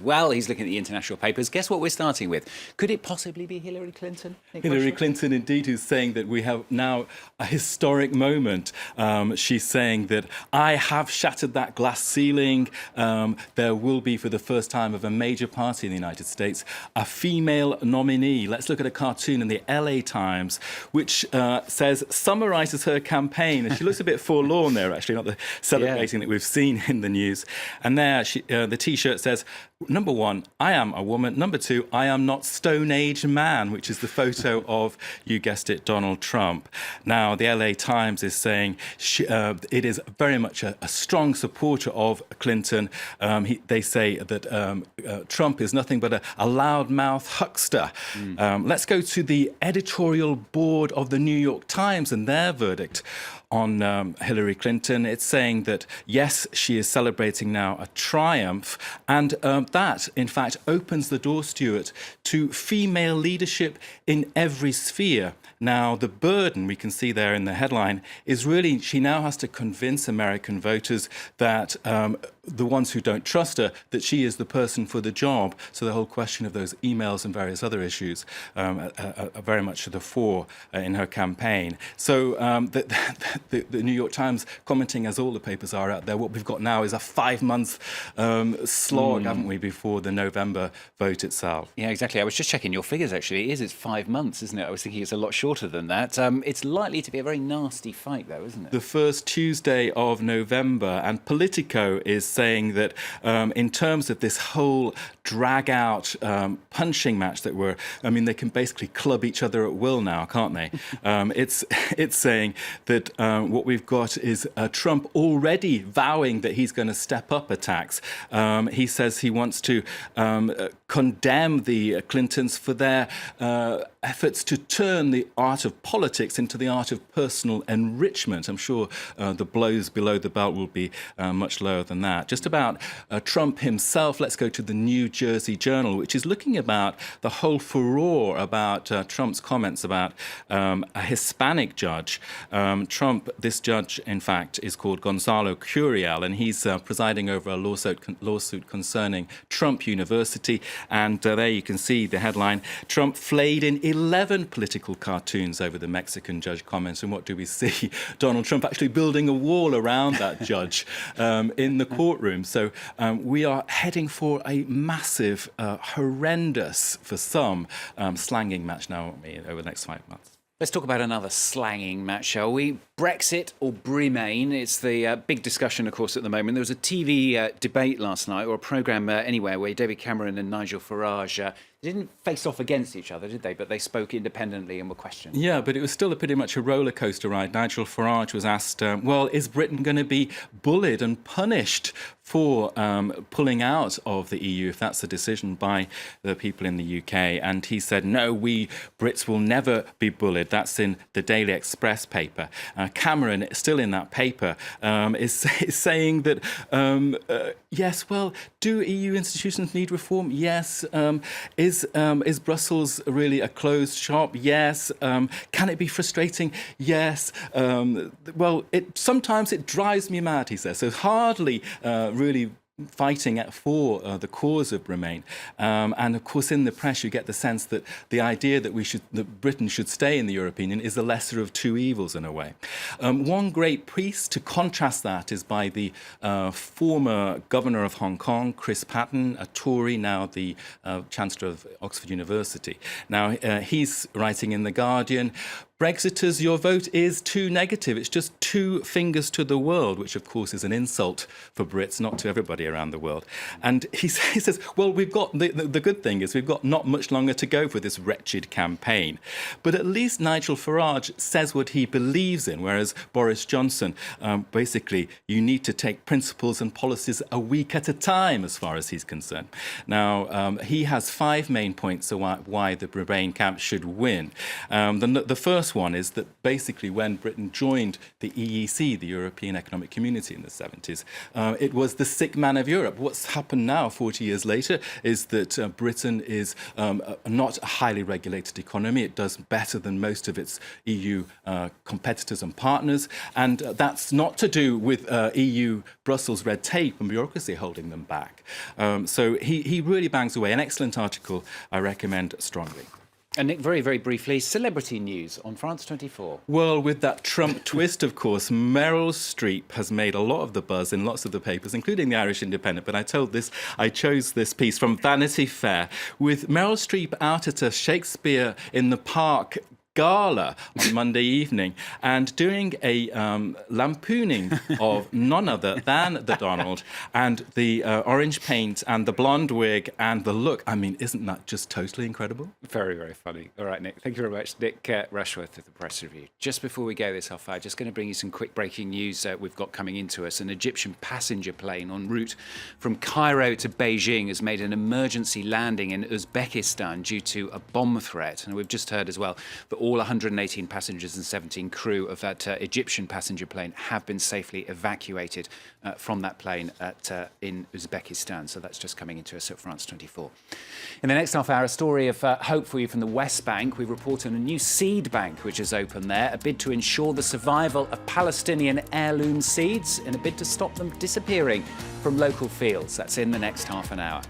Well, he's looking at the international papers. Guess what we're starting with? Could it possibly be Hillary Clinton? Hillary Clinton, indeed, who's saying that we have now a historic moment. She's saying that I have shattered that glass ceiling. There will be, for the first time of a major party in the United States, a female nominee. Let's look at a cartoon in the LA Times, which summarizes her campaign. And she looks a bit forlorn there, actually, not the celebrating that we've seen in the news. And there, the T-shirt says, number one, I am a woman. Number two, I am not Stone Age man, which is the photo of, you guessed it, Donald Trump. Now, the LA Times is saying it is very much a strong supporter of Clinton. They say that Trump is nothing but a loudmouth huckster. Let's go to the editorial board of the New York Times and their verdict on Hillary Clinton. It's saying that, yes, she is celebrating now a triumph, and that, in fact, opens the door, Stuart, to female leadership in every sphere. Now, the burden, we can see there in the headline, is really she now has to convince American voters that the ones who don't trust her, that she is the person for the job. So the whole question of those emails and various other issues are very much to the fore in her campaign. So the New York Times commenting, as all the papers are out there, what we've got now is a 5-month slog, haven't we, before the November vote itself. Yeah, exactly. I was just checking your figures, actually. It's 5 months, isn't it? I was thinking it's a lot shorter than that. It's likely to be a very nasty fight, though, isn't it? The first Tuesday of November, and Politico is saying that in terms of this whole drag-out punching match that they can basically club each other at will now, can't they? It's saying that what we've got is Trump already vowing that he's going to step up attacks. He says he wants to condemn the Clintons for their efforts to turn the art of politics into the art of personal enrichment. I'm sure the blows below the belt will be much lower than that. Just about Trump himself, let's go to the New Jersey Journal, which is looking about the whole furore about Trump's comments about a Hispanic judge. This judge, in fact, is called Gonzalo Curiel, and he's presiding over a lawsuit concerning Trump University. And there you can see the headline, Trump flayed in 11 political cartoons over the Mexican judge comments. And what do we see? Donald Trump actually building a wall around that judge in the courtroom. So we are heading for a massive, horrendous, for some, slanging match now, aren't we, over the next 5 months. Let's talk about another slanging match, shall we? Brexit or Bremain? It's the big discussion, of course, at the moment. There was a TV debate last night, or a programme anywhere, where David Cameron and Nigel Farage didn't face off against each other, did they? But they spoke independently and were questioned. Yeah, but it was still pretty much a roller coaster ride. Nigel Farage was asked, well, is Britain going to be bullied and punished for pulling out of the EU, if that's a decision by the people in the UK? And he said, no, we Brits will never be bullied. That's in the Daily Express paper. Cameron, still in that paper, is saying that, yes, well, do EU institutions need reform? Yes. Is Brussels really a closed shop? Yes. Can it be frustrating? Yes. Well, sometimes it drives me mad, he says. So hardly really fighting for the cause of Bremain. And of course, in the press, you get the sense that the idea that Britain should stay in the European Union is the lesser of two evils in a way. One great piece to contrast that is by the former governor of Hong Kong, Chris Patten, a Tory, now the Chancellor of Oxford University. Now, he's writing in The Guardian, Brexiters, your vote is too negative. It's just two fingers to the world, which, of course, is an insult for Brits, not to everybody around the world. And he says, well, we've got the good thing is we've got not much longer to go for this wretched campaign. But at least Nigel Farage says what he believes in, whereas Boris Johnson, basically, you need to take principles and policies a week at a time, as far as he's concerned. Now, he has 5 main points of why the Bremain camp should win. The first first one is that basically when Britain joined the EEC, the European Economic Community, in the 70s, it was the sick man of Europe. What's happened now, 40 years later, is that Britain is not a highly regulated economy. It does better than most of its EU competitors and partners. And that's not to do with EU Brussels red tape and bureaucracy holding them back. So he really bangs away. An excellent article I recommend strongly. And Nick, very, very briefly, celebrity news on France 24. Well, with that Trump twist, of course, Meryl Streep has made a lot of the buzz in lots of the papers, including the Irish Independent. But I chose this piece from Vanity Fair with Meryl Streep out at a Shakespeare in the Park gala on Monday evening and doing a lampooning of none other than the Donald and the orange paint and the blonde wig and the look. I mean, isn't that just totally incredible? Very, very funny. All right, Nick. Thank you very much. Nick Rushworth of the Press Review. Just before we go this half hour, just going to bring you some quick breaking news we've got coming into us. An Egyptian passenger plane en route from Cairo to Beijing has made an emergency landing in Uzbekistan due to a bomb threat. And we've just heard as well that all 118 passengers and 17 crew of that Egyptian passenger plane have been safely evacuated from that plane in Uzbekistan. So that's just coming into us at France 24. In the next half hour, a story of hope for you from the West Bank. We report on a new seed bank which is open there, a bid to ensure the survival of Palestinian heirloom seeds in a bid to stop them disappearing from local fields. That's in the next half an hour.